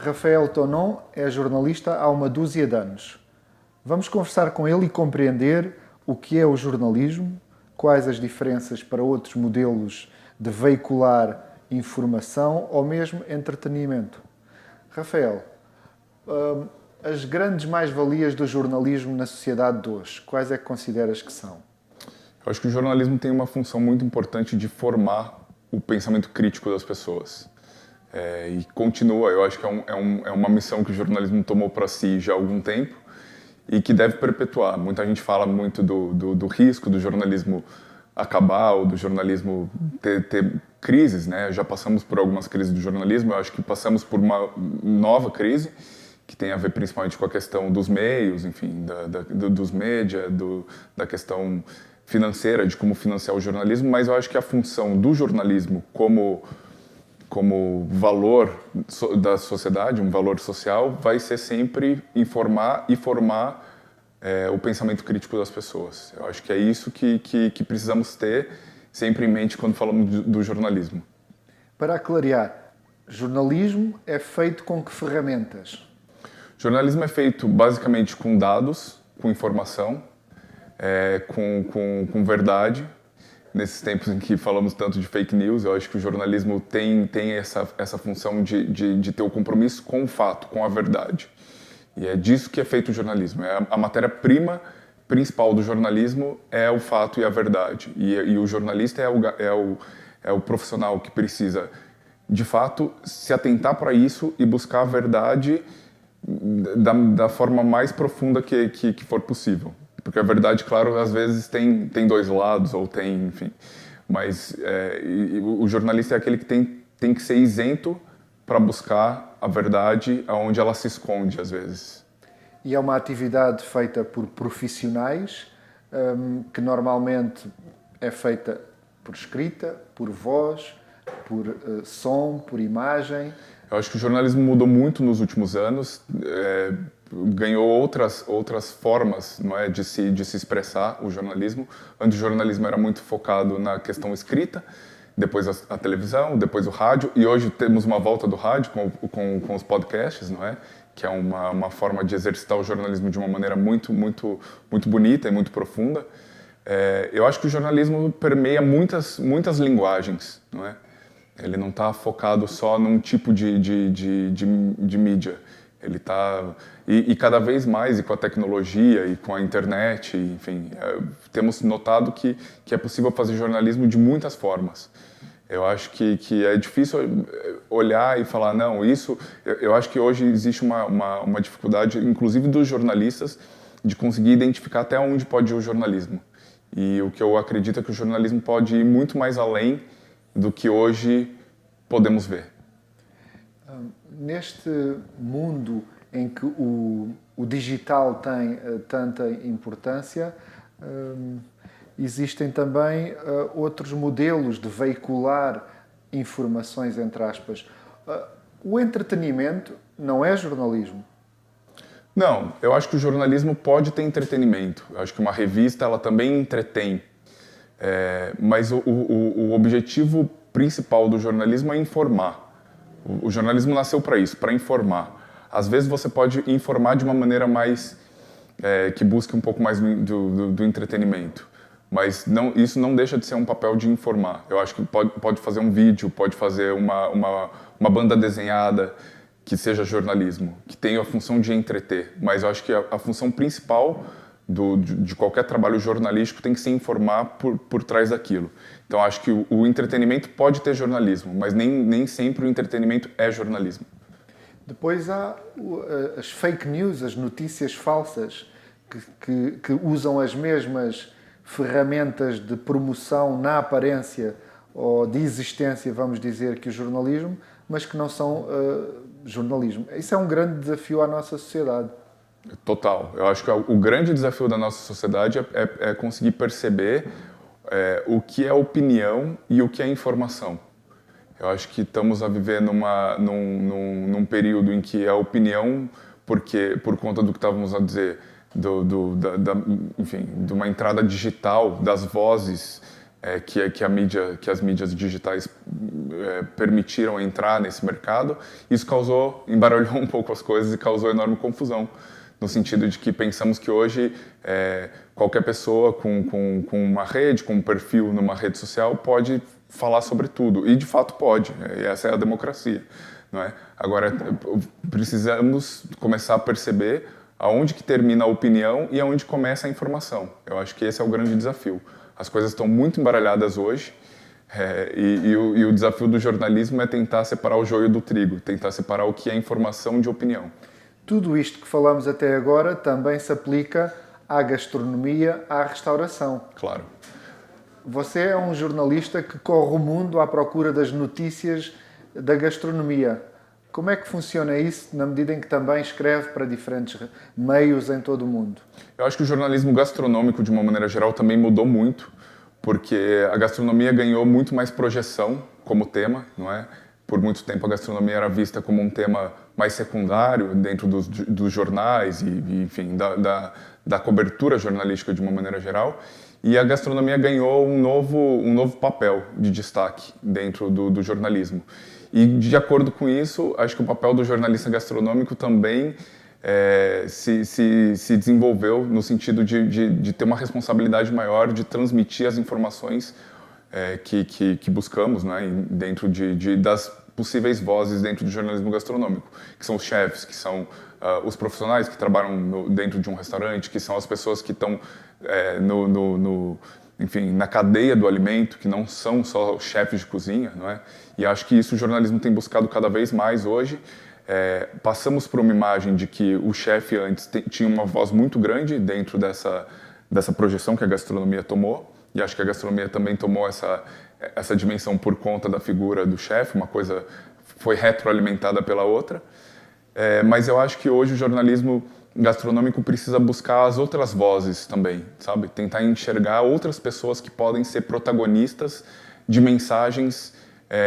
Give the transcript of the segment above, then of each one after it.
Rafael Tonon é jornalista há uma dúzia de anos. Vamos conversar com ele e compreender o que é o jornalismo, quais as diferenças para outros modelos de veicular informação ou mesmo entretenimento. Rafael, as grandes mais-valias do jornalismo na sociedade de hoje, quais é que consideras que são? Eu acho que o jornalismo tem uma função muito importante de formar o pensamento crítico das pessoas. E continua, eu acho que é uma missão que o jornalismo tomou para si já há algum tempo e que deve perpetuar. Muita gente fala muito do risco do jornalismo acabar ou do jornalismo ter crises, né? Já passamos por algumas crises do jornalismo, eu acho que passamos por uma nova crise que tem a ver principalmente com a questão dos meios, enfim, dos média, da questão financeira, de como financiar o jornalismo, mas eu acho que a função do jornalismo como valor da sociedade, um valor social, vai ser sempre informar e formar o pensamento crítico das pessoas. Eu acho que é isso que precisamos ter sempre em mente quando falamos do jornalismo. Para clarear, jornalismo é feito com que ferramentas? Jornalismo é feito basicamente com dados, com informação, com verdade. Nesses tempos em que falamos tanto de fake news, eu acho que o jornalismo tem essa função de ter o compromisso com o fato, com a verdade. E é disso que é feito o jornalismo. A matéria-prima principal do jornalismo é o fato e a verdade. E o jornalista é o profissional que precisa, de fato, se atentar para isso e buscar a verdade da forma mais profunda que for possível. Porque a verdade, claro, às vezes tem dois lados, ou tem, enfim. Mas o jornalista é aquele que tem que ser isento para buscar a verdade onde ela se esconde, às vezes. E é uma atividade feita por profissionais, que normalmente é feita por escrita, por voz, por som, por imagem. Eu acho que o jornalismo mudou muito nos últimos anos, ganhou outras formas, não é, de se expressar o jornalismo. Antes o jornalismo era muito focado na questão escrita, depois a televisão, depois o rádio, e hoje temos uma volta do rádio com os podcasts, não é? Que é uma forma de exercitar o jornalismo de uma maneira muito, muito, muito bonita e muito profunda. Eu acho que o jornalismo permeia muitas linguagens, não é? Ele não está focado só num tipo de mídia. Ele está e cada vez mais, e com a tecnologia e com a internet, enfim, temos notado que é possível fazer jornalismo de muitas formas. Eu acho que é difícil olhar e falar, não, isso... Eu acho que hoje existe uma dificuldade, inclusive dos jornalistas, de conseguir identificar até onde pode ir o jornalismo. E o que eu acredito é que o jornalismo pode ir muito mais além do que hoje podemos ver. Neste mundo em que o digital tem tanta importância, existem também outros modelos de veicular informações, entre aspas. O entretenimento não é jornalismo? Não, eu acho que o jornalismo pode ter entretenimento. Eu acho que uma revista ela também entretém. Mas o objetivo principal do jornalismo é informar. O jornalismo nasceu para isso, para informar. Às vezes você pode informar de uma maneira mais que busque um pouco mais do entretenimento, mas isso não deixa de ser um papel de informar. Eu acho que pode fazer um vídeo, pode fazer uma banda desenhada que seja jornalismo, que tenha a função de entreter, mas eu acho que a função principal de qualquer trabalho jornalístico tem que se informar por trás daquilo. Então acho que o entretenimento pode ter jornalismo, mas nem sempre o entretenimento é jornalismo. Depois há as fake news, as notícias falsas, que usam as mesmas ferramentas de promoção na aparência ou de existência, vamos dizer, que o jornalismo, mas que não são jornalismo. Isso é um grande desafio à nossa sociedade. Total. Eu acho que o grande desafio da nossa sociedade é conseguir perceber o que é opinião e o que é informação. Eu acho que estamos a viver num período em que a opinião, por conta do que estávamos a dizer, enfim, de uma entrada digital, das vozes que as mídias digitais permitiram entrar nesse mercado. Isso embaralhou um pouco as coisas e causou enorme confusão, no sentido de que pensamos que hoje qualquer pessoa com uma rede, com um perfil numa rede social pode falar sobre tudo, e de fato pode, e essa é a democracia, não é? Agora, precisamos começar a perceber aonde que termina a opinião e aonde começa a informação. Eu acho que esse é o grande desafio. As coisas estão muito embaralhadas hoje, e o desafio do jornalismo é tentar separar o joio do trigo, tentar separar o que é informação de opinião. Tudo isto que falamos até agora também se aplica à gastronomia, à restauração. Claro. Você é um jornalista que corre o mundo à procura das notícias da gastronomia. Como é que funciona isso, na medida em que também escreve para diferentes meios em todo o mundo? Eu acho que o jornalismo gastronômico, de uma maneira geral, também mudou muito, porque a gastronomia ganhou muito mais projeção como tema, não é? Por muito tempo a gastronomia era vista como um tema mais secundário dentro dos jornais e enfim, da cobertura jornalística de uma maneira geral. E a gastronomia ganhou um novo papel de destaque dentro do jornalismo. E, de acordo com isso, acho que o papel do jornalista gastronômico também se desenvolveu no sentido de ter uma responsabilidade maior de transmitir as informações que buscamos, né, dentro das possíveis vozes dentro do jornalismo gastronômico, que são os chefs, que são os profissionais que trabalham dentro de um restaurante, que são as pessoas que estão enfim, na cadeia do alimento, que não são só chefes de cozinha, não é? E acho que isso o jornalismo tem buscado cada vez mais hoje. Passamos por uma imagem de que o chefe antes tinha uma voz muito grande dentro dessa projeção que a gastronomia tomou, e acho que a gastronomia também tomou essa dimensão por conta da figura do chefe, uma coisa foi retroalimentada pela outra. Mas eu acho que hoje o jornalismo gastronômico precisa buscar as outras vozes também, sabe? Tentar enxergar outras pessoas que podem ser protagonistas de mensagens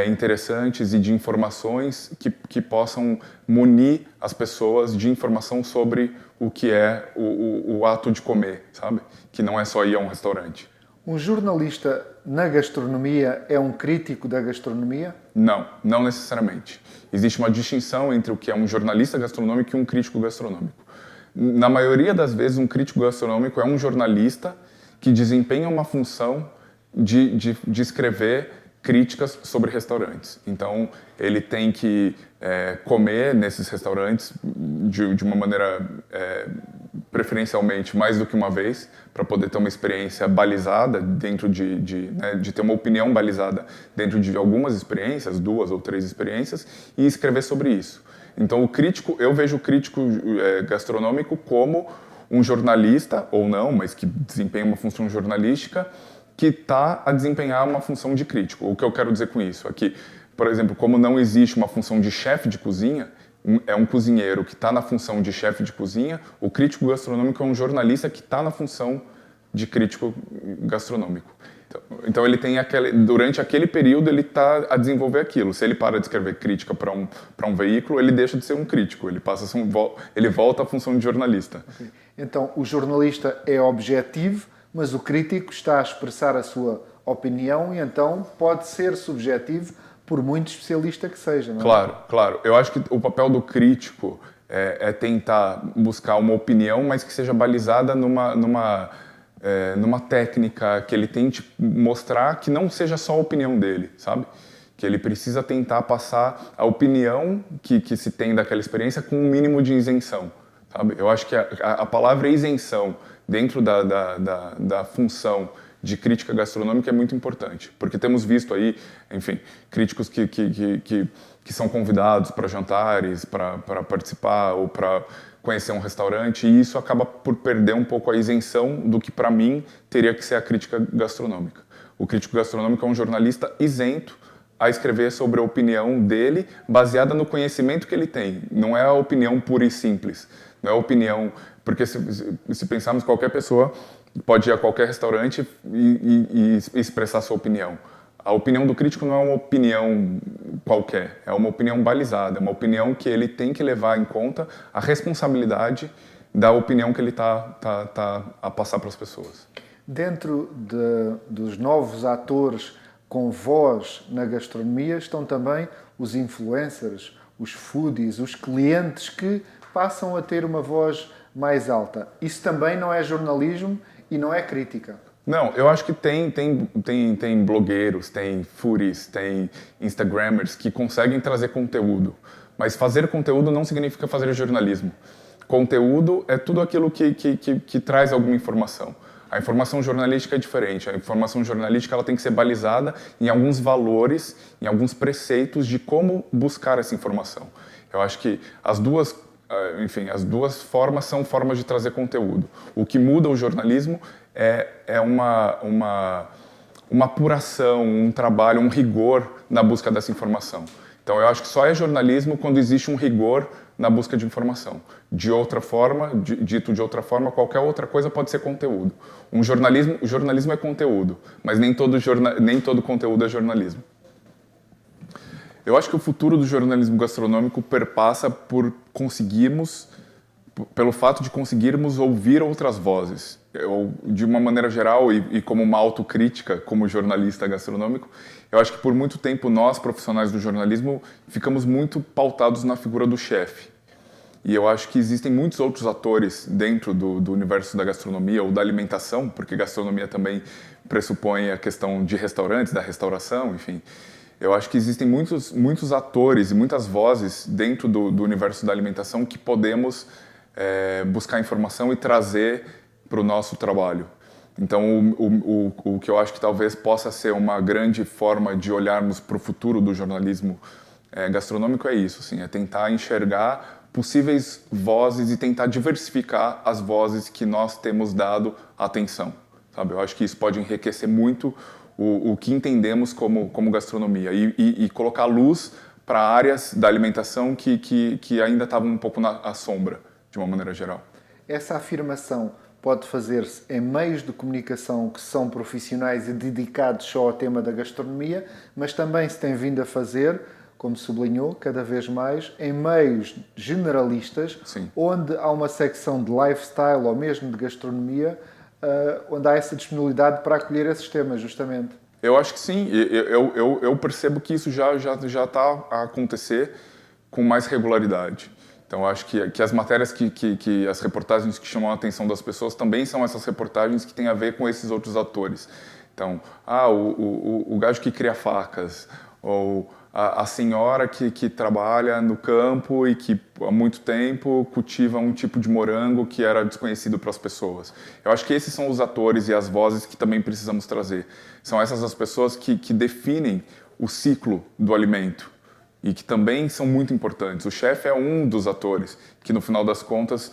interessantes e de informações que possam munir as pessoas de informação sobre o que é o ato de comer, sabe? Que não é só ir a um restaurante. Um jornalista na gastronomia é um crítico da gastronomia? Não necessariamente. Existe uma distinção entre o que é um jornalista gastronômico e um crítico gastronômico. Na maioria das vezes, um crítico gastronômico é um jornalista que desempenha uma função de escrever críticas sobre restaurantes. Então, ele tem que comer nesses restaurantes de uma maneira preferencialmente mais do que uma vez, para poder ter uma experiência balizada dentro de ter uma opinião balizada dentro de algumas experiências, 2 ou 3 experiências, e escrever sobre isso. Então, eu vejo o crítico gastronômico como um jornalista, ou não, mas que desempenha uma função jornalística, que está a desempenhar uma função de crítico. O que eu quero dizer com isso é que, por exemplo, como não existe uma função de chefe de cozinha, é um cozinheiro que está na função de chefe de cozinha, o crítico gastronômico é um jornalista que está na função de crítico gastronômico. Então ele tem durante aquele período ele está a desenvolver aquilo. Se ele para de escrever crítica para um veículo, ele deixa de ser um crítico, ele volta à função de jornalista. Okay. Então o jornalista é objetivo, mas o crítico está a expressar a sua opinião e então pode ser subjetivo por muito especialista que seja, não é? Claro. Eu acho que o papel do crítico é tentar buscar uma opinião, mas que seja balizada numa técnica que ele tente mostrar que não seja só a opinião dele, sabe? Que ele precisa tentar passar a opinião que se tem daquela experiência com um mínimo de isenção, sabe? Eu acho que a palavra isenção dentro da função de crítica gastronômica é muito importante, porque temos visto aí, enfim, críticos que são convidados para jantares, para participar ou para conhecer um restaurante, e isso acaba por perder um pouco a isenção do que, para mim, teria que ser a crítica gastronômica. O crítico gastronômico é um jornalista isento a escrever sobre a opinião dele, baseada no conhecimento que ele tem. Não é a opinião pura e simples. Não é a opinião... Porque se pensarmos, qualquer pessoa pode ir a qualquer restaurante e expressar sua opinião. A opinião do crítico não é uma opinião qualquer, é uma opinião balizada, é uma opinião que ele tem que levar em conta a responsabilidade da opinião que ele está a passar para as pessoas. Dentro dos novos atores com voz na gastronomia estão também os influencers, os foodies, os clientes que passam a ter uma voz mais alta. Isso também não é jornalismo e não é crítica. Não, eu acho que tem blogueiros, tem foodies, tem instagrammers que conseguem trazer conteúdo. Mas fazer conteúdo não significa fazer jornalismo. Conteúdo é tudo aquilo que traz alguma informação. A informação jornalística é diferente. A informação jornalística ela tem que ser balizada em alguns valores, em alguns preceitos de como buscar essa informação. Eu acho que as duas formas são formas de trazer conteúdo. O que muda o jornalismo é uma apuração, um trabalho, um rigor na busca dessa informação. Então, eu acho que só é jornalismo quando existe um rigor na busca de informação. De outra forma, dito de outra forma, qualquer outra coisa pode ser conteúdo. O jornalismo é conteúdo, mas nem todo conteúdo é jornalismo. Eu acho que o futuro do jornalismo gastronômico perpassa pelo fato de conseguirmos ouvir outras vozes. De uma maneira geral e como uma autocrítica, como jornalista gastronômico, eu acho que por muito tempo nós, profissionais do jornalismo, ficamos muito pautados na figura do chefe. E eu acho que existem muitos outros atores dentro do universo da gastronomia ou da alimentação, porque gastronomia também pressupõe a questão de restaurantes, da restauração, enfim. Eu acho que existem muitos atores e muitas vozes dentro do universo da alimentação que podemos buscar informação e trazer para o nosso trabalho. Então, o que eu acho que talvez possa ser uma grande forma de olharmos para o futuro do jornalismo gastronômico é isso, assim, é tentar enxergar possíveis vozes e tentar diversificar as vozes que nós temos dado atenção, sabe? Eu acho que isso pode enriquecer muito o que entendemos como gastronomia e colocar luz para áreas da alimentação que ainda estavam um pouco à sombra, de uma maneira geral. Essa afirmação pode fazer-se em meios de comunicação que são profissionais e dedicados só ao tema da gastronomia, mas também se tem vindo a fazer, como sublinhou, cada vez mais, em meios generalistas, Sim. onde há uma secção de lifestyle ou mesmo de gastronomia, onde há essa disponibilidade para acolher esses temas, justamente. Eu acho que sim. Eu percebo que isso já está a acontecer com mais regularidade. Então, eu acho que as matérias, as reportagens que chamam a atenção das pessoas também são essas reportagens que têm a ver com esses outros atores. Então, o gajo que cria facas, ou a senhora que trabalha no campo e que há muito tempo cultiva um tipo de morango que era desconhecido para as pessoas. Eu acho que esses são os atores e as vozes que também precisamos trazer. São essas as pessoas que definem o ciclo do alimento e que também são muito importantes. O chefe é um dos atores que, no final das contas,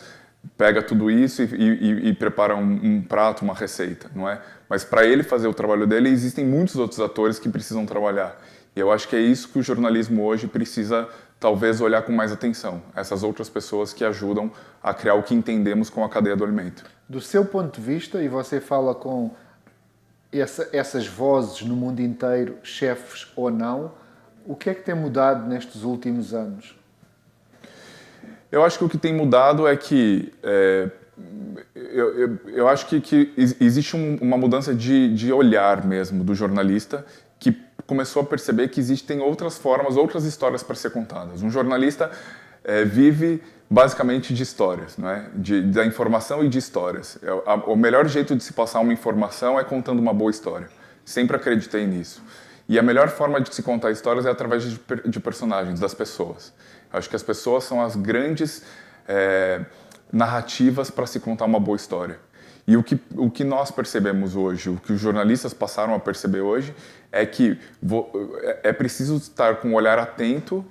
pega tudo isso e prepara um prato, uma receita, não é? Mas para ele fazer o trabalho dele, existem muitos outros atores que precisam trabalhar. E eu acho que é isso que o jornalismo hoje precisa, talvez, olhar com mais atenção. Essas outras pessoas que ajudam a criar o que entendemos com a cadeia do alimento. Do seu ponto de vista, e você fala com essas vozes no mundo inteiro, chefes ou não, o que é que tem mudado nestes últimos anos? Eu acho que o que tem mudado é que eu acho que existe uma mudança de olhar mesmo do jornalista que começou a perceber que existem outras formas, outras histórias para ser contadas. Um jornalista vive basicamente de histórias, não é? Da informação e de histórias. O melhor jeito de se passar uma informação é contando uma boa história. Sempre acreditei nisso. E a melhor forma de se contar histórias é através de personagens, das pessoas. Eu acho que as pessoas são as grandes narrativas para se contar uma boa história. E o que nós percebemos hoje, o que os jornalistas passaram a perceber hoje, é que é preciso estar com um olhar atento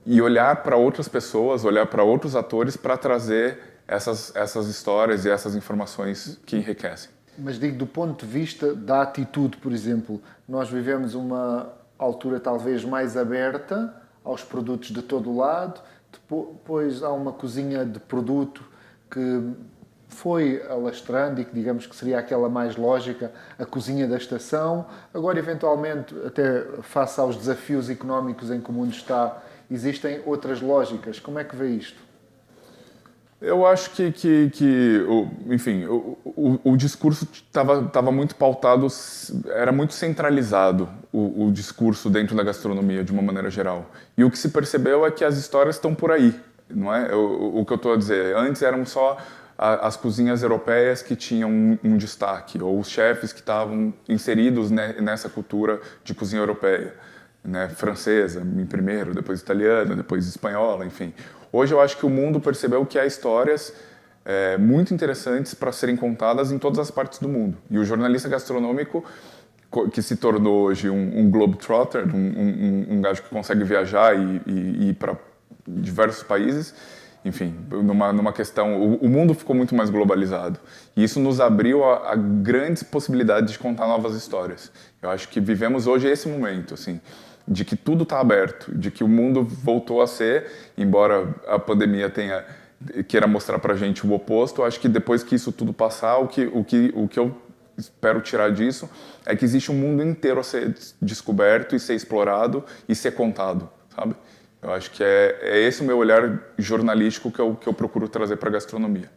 e olhar para outras pessoas, olhar para outros atores para trazer essas histórias e essas informações que enriquecem. Mas digo, do ponto de vista da atitude, por exemplo, nós vivemos uma altura talvez mais aberta aos produtos de todo o lado, depois há uma cozinha de produto que foi alastrando e que digamos que seria aquela mais lógica, a cozinha da estação. Agora, eventualmente, até face aos desafios económicos em que o mundo está, existem outras lógicas. Como é que vê isto? Eu acho enfim, o discurso estava muito pautado, era muito centralizado o discurso dentro da gastronomia, de uma maneira geral. E o que se percebeu é que as histórias estão por aí, não é? O que eu estou a dizer, antes eram só as cozinhas europeias que tinham um destaque, ou os chefes que estavam inseridos nessa cultura de cozinha europeia, né? Francesa em primeiro, depois italiana, depois espanhola, enfim. Hoje eu acho que o mundo percebeu que há histórias muito interessantes para serem contadas em todas as partes do mundo. E o jornalista gastronômico, que se tornou hoje um globetrotter, um gajo que consegue viajar e ir para diversos países, enfim, numa questão... O mundo ficou muito mais globalizado. E isso nos abriu a grandes possibilidades de contar novas histórias. Eu acho que vivemos hoje esse momento, assim, de que tudo está aberto, de que o mundo voltou a ser, embora a pandemia queira mostrar para a gente o oposto. Eu acho que depois que isso tudo passar, o que eu espero tirar disso é que existe um mundo inteiro a ser descoberto e ser explorado e ser contado, sabe? Eu acho que é esse o meu olhar jornalístico que eu procuro trazer para a gastronomia.